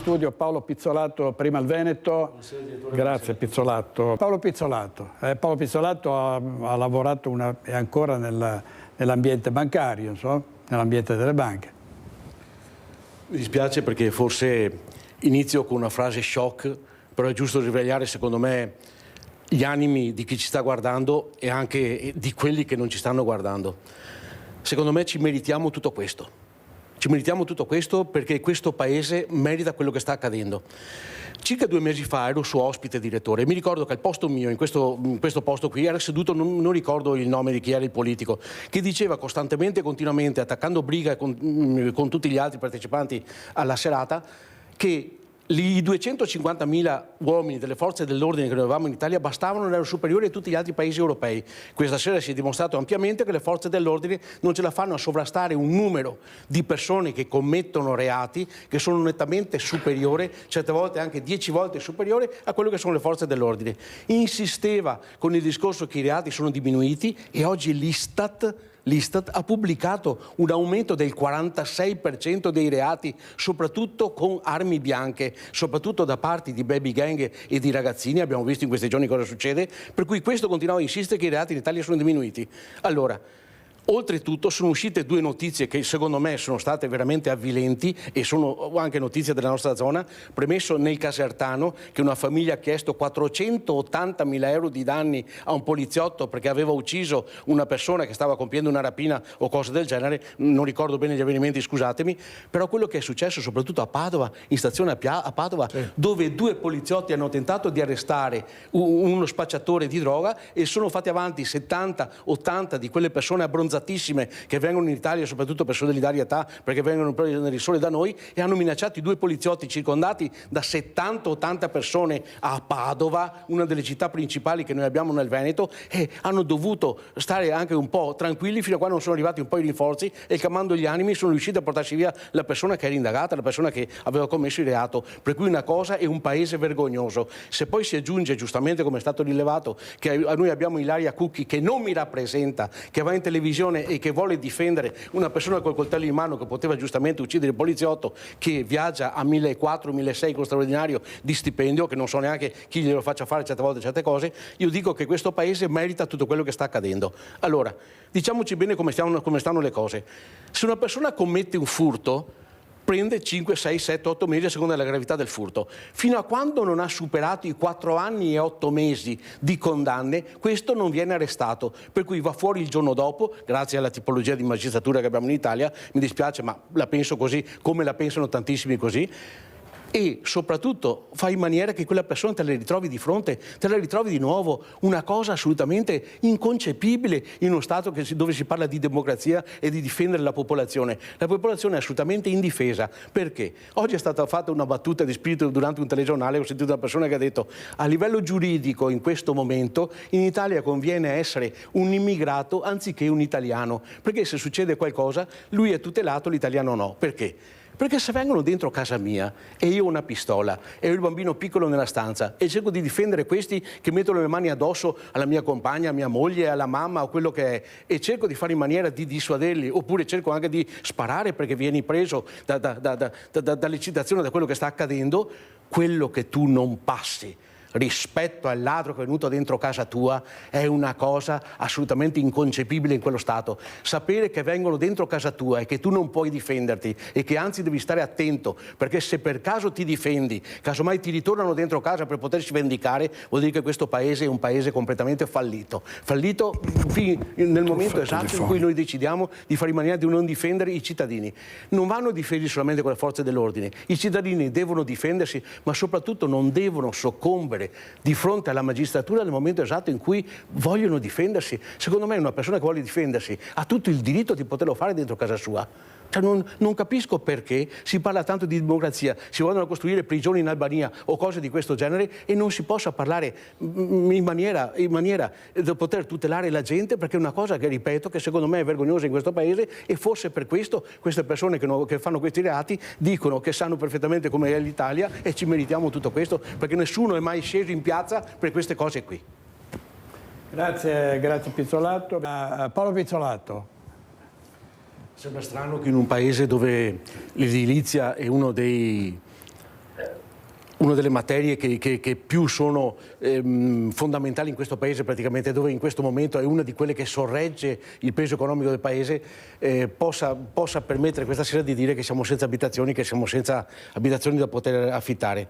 studio Paolo Pizzolato, prima il Veneto. Grazie Pizzolato. Paolo Pizzolato ha lavorato è ancora nell'ambiente bancario, nell'ambiente delle banche. Mi dispiace perché forse inizio con una frase shock, però è giusto risvegliare secondo me gli animi di chi ci sta guardando e anche di quelli che non ci stanno guardando. Secondo me ci meritiamo tutto questo. Ci meritiamo tutto questo perché questo paese merita quello che sta accadendo. Circa 2 mesi fa ero suo ospite direttore e mi ricordo che al posto mio, in questo posto qui, era seduto, non ricordo il nome di chi era il politico, che diceva costantemente e continuamente, attaccando briga con tutti gli altri partecipanti alla serata, che i 250.000 uomini delle forze dell'ordine che noi avevamo in Italia bastavano, erano superiori a tutti gli altri paesi europei. Questa sera si è dimostrato ampiamente che le forze dell'ordine non ce la fanno a sovrastare un numero di persone che commettono reati che sono nettamente superiore, certe volte anche 10 volte superiore a quello che sono le forze dell'ordine. Insisteva con il discorso che i reati sono diminuiti e oggi l'Istat ha pubblicato un aumento del 46% dei reati, soprattutto con armi bianche, soprattutto da parte di baby gang e di ragazzini. Abbiamo visto in questi giorni cosa succede, per cui questo continuava a insistere che i reati in Italia sono diminuiti. Allora, oltretutto sono uscite 2 notizie che secondo me sono state veramente avvilenti e sono anche notizie della nostra zona. Premesso nel Casertano che una famiglia ha chiesto 480.000 euro di danni a un poliziotto perché aveva ucciso una persona che stava compiendo una rapina o cose del genere. Non ricordo bene gli avvenimenti, scusatemi, però quello che è successo soprattutto a Padova, in stazione a Padova, sì, dove 2 poliziotti hanno tentato di arrestare uno spacciatore di droga e sono fatti avanti 70-80 di quelle persone abbronzate che vengono in Italia soprattutto per solidarietà, perché vengono prendere il sole da noi, e hanno minacciato i 2 poliziotti circondati da 70-80 persone a Padova, una delle città principali che noi abbiamo nel Veneto, e hanno dovuto stare anche un po' tranquilli fino a quando non sono arrivati un po' i rinforzi e, calmando gli animi, sono riusciti a portarsi via la persona che era indagata, la persona che aveva commesso il reato. Per cui una cosa è un paese vergognoso. Se poi si aggiunge, giustamente come è stato rilevato, che noi abbiamo Ilaria Cucchi che non mi rappresenta, che va in televisione e che vuole difendere una persona col coltello in mano che poteva giustamente uccidere il poliziotto, che viaggia a 1.400-1.600 con straordinario di stipendio, che non so neanche chi glielo faccia fare certe volte certe cose. Io dico che questo paese merita tutto quello che sta accadendo. Allora, diciamoci bene come stanno le cose. Se una persona commette un furto, prende 5, 6, 7, 8 mesi a seconda della gravità del furto. Fino a quando non ha superato i 4 anni e 8 mesi di condanne, questo non viene arrestato, per cui va fuori il giorno dopo, grazie alla tipologia di magistratura che abbiamo in Italia. Mi dispiace, ma la penso così, come la pensano tantissimi così. E soprattutto fai in maniera che quella persona te la ritrovi di fronte, te la ritrovi di nuovo, una cosa assolutamente inconcepibile in uno Stato dove si parla di democrazia e di difendere la popolazione. La popolazione è assolutamente indifesa. Perché? Oggi è stata fatta una battuta di spirito durante un telegiornale, ho sentito una persona che ha detto: a livello giuridico in questo momento in Italia conviene essere un immigrato anziché un italiano, perché se succede qualcosa lui è tutelato, l'italiano no. Perché? Perché se vengono dentro casa mia e io ho una pistola e ho il bambino piccolo nella stanza e cerco di difendere questi che mettono le mani addosso alla mia compagna, a mia moglie, alla mamma o quello che è, e cerco di fare in maniera di dissuaderli, oppure cerco anche di sparare perché vieni preso dall'eccitazione da quello che sta accadendo, quello che tu non passi rispetto al ladro che è venuto dentro casa tua è una cosa assolutamente inconcepibile in quello Stato. Sapere che vengono dentro casa tua e che tu non puoi difenderti e che anzi devi stare attento, perché se per caso ti difendi, casomai ti ritornano dentro casa per potersi vendicare, vuol dire che questo paese è un paese completamente fallito. Fallito nel momento esatto in cui noi decidiamo di fare in maniera di non difendere i cittadini. Non vanno difesi solamente con le forze dell'ordine, i cittadini devono difendersi, ma soprattutto non devono soccombere di fronte alla magistratura nel momento esatto in cui vogliono difendersi. Secondo me una persona che vuole difendersi ha tutto il diritto di poterlo fare dentro casa sua. Cioè non capisco perché si parla tanto di democrazia, si vogliono costruire prigioni in Albania o cose di questo genere e non si possa parlare in maniera da poter tutelare la gente, perché è una cosa che, ripeto, che secondo me è vergognosa in questo paese, e forse per questo queste persone che fanno questi reati dicono che sanno perfettamente come è l'Italia e ci meritiamo tutto questo, perché nessuno è mai sceso in piazza per queste cose qui. Grazie Pizzolato. Paolo Pizzolato. Sembra strano che in un paese dove l'edilizia è uno dei una delle materie che più sono fondamentali in questo paese, praticamente, dove in questo momento è una di quelle che sorregge il peso economico del paese, possa permettere questa sera di dire che siamo senza abitazioni, che siamo senza abitazioni da poter affittare.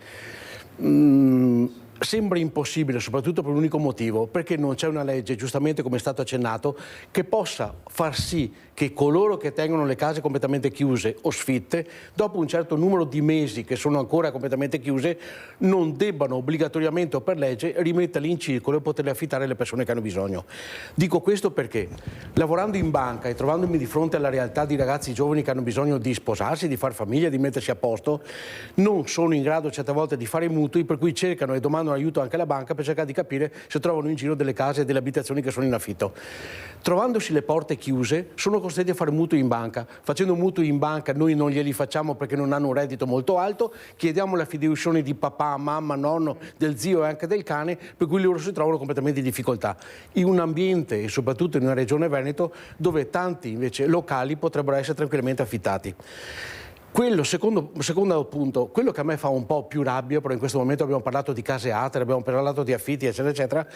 Sembra impossibile, soprattutto per un unico motivo, perché non c'è una legge, giustamente come è stato accennato, che possa far sì che coloro che tengono le case completamente chiuse o sfitte, dopo un certo numero di mesi che sono ancora completamente chiuse, non debbano obbligatoriamente o per legge rimetterli in circolo e poterli affittare alle persone che hanno bisogno. Dico questo perché, lavorando in banca e trovandomi di fronte alla realtà di ragazzi giovani che hanno bisogno di sposarsi, di far famiglia, di mettersi a posto, non sono in grado certe volte di fare mutui, per cui cercano e domandano aiuto anche alla banca per cercare di capire se trovano in giro delle case e delle abitazioni che sono in affitto. Trovandosi le porte chiuse, sono costretti a fare mutui in banca. Facendo mutui in banca noi non glieli facciamo perché non hanno un reddito molto alto, chiediamo la fideiussione di papà, mamma, nonno, del zio e anche del cane, per cui loro si trovano completamente in difficoltà. In un ambiente e soprattutto in una regione Veneto dove tanti invece locali potrebbero essere tranquillamente affittati. Quello, secondo punto, quello che a me fa un po' più rabbia, però in questo momento abbiamo parlato di case ATER, abbiamo parlato di affitti, eccetera, eccetera,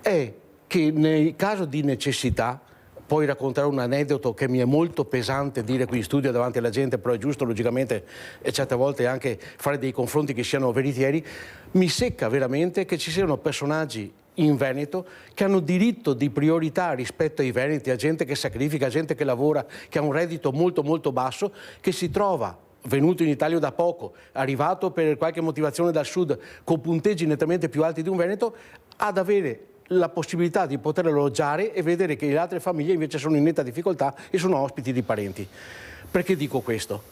è che nel caso di necessità, poi racconterò un aneddoto che mi è molto pesante dire qui in studio davanti alla gente, però è giusto logicamente e certe volte anche fare dei confronti che siano veritieri, mi secca veramente che ci siano personaggi in Veneto che hanno diritto di priorità rispetto ai veneti, a gente che sacrifica, a gente che lavora, che ha un reddito molto molto basso, che si trova venuto in Italia da poco, arrivato per qualche motivazione dal sud con punteggi nettamente più alti di un veneto, ad avere la possibilità di poter alloggiare e vedere che le altre famiglie invece sono in netta difficoltà e sono ospiti di parenti. Perché dico questo?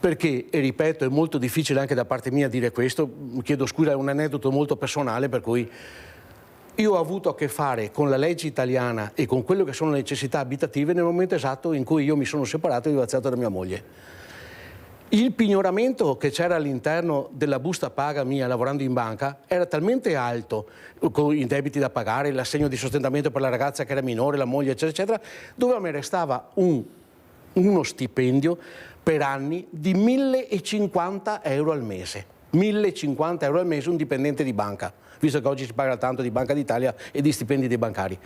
Perché, e ripeto, è molto difficile anche da parte mia dire questo, chiedo scusa, è un aneddoto molto personale, per cui io ho avuto a che fare con la legge italiana e con quello che sono le necessità abitative nel momento esatto in cui io mi sono separato e divorziato da mia moglie. Il pignoramento che c'era all'interno della busta paga mia lavorando in banca era talmente alto, con i debiti da pagare, l'assegno di sostentamento per la ragazza che era minore, la moglie, eccetera, eccetera, dove a me restava uno stipendio per anni di 1.050 euro al mese. 1.050 euro al mese un dipendente di banca, visto che oggi si parla tanto di Banca d'Italia e di stipendi dei bancari.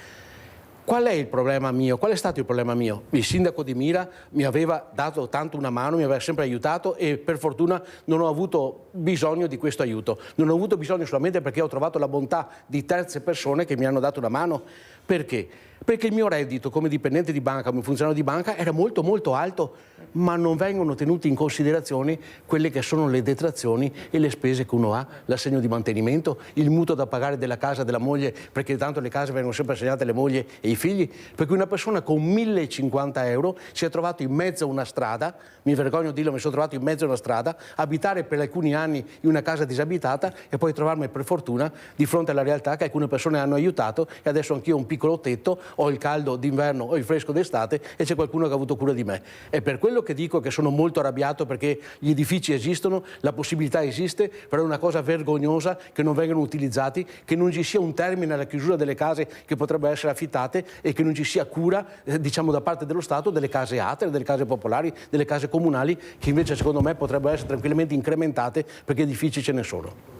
Qual è il problema mio? Qual è stato il problema mio? Il sindaco di Mira mi aveva dato tanto una mano, mi aveva sempre aiutato e per fortuna non ho avuto bisogno di questo aiuto. Non ho avuto bisogno solamente perché ho trovato la bontà di terze persone che mi hanno dato una mano. Perché? Perché il mio reddito come dipendente di banca, come funzionario di banca era molto molto alto, ma non vengono tenuti in considerazione quelle che sono le detrazioni e le spese che uno ha, l'assegno di mantenimento, il mutuo da pagare della casa della moglie, perché tanto le case vengono sempre assegnate alle mogli e ai figli, per cui una persona con 1.050 euro si è trovato in mezzo a una strada, mi vergogno a dirlo, mi sono trovato in mezzo a una strada, abitare per alcuni anni in una casa disabitata e poi trovarmi per fortuna di fronte alla realtà che alcune persone hanno aiutato e adesso anch'io ho un piccolo tetto, ho il caldo d'inverno, ho il fresco d'estate e c'è qualcuno che ha avuto cura di me. È per quello che dico che sono molto arrabbiato, perché gli edifici esistono, la possibilità esiste, però è una cosa vergognosa che non vengano utilizzati, che non ci sia un termine alla chiusura delle case che potrebbero essere affittate e che non ci sia cura, diciamo, da parte dello Stato delle case ATER, delle case popolari, delle case comunali, che invece secondo me potrebbero essere tranquillamente incrementate perché edifici ce ne sono.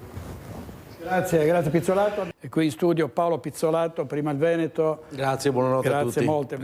Grazie Pizzolato. E qui in studio Paolo Pizzolato, prima il Veneto. Grazie, buonanotte a tutti. Grazie molte.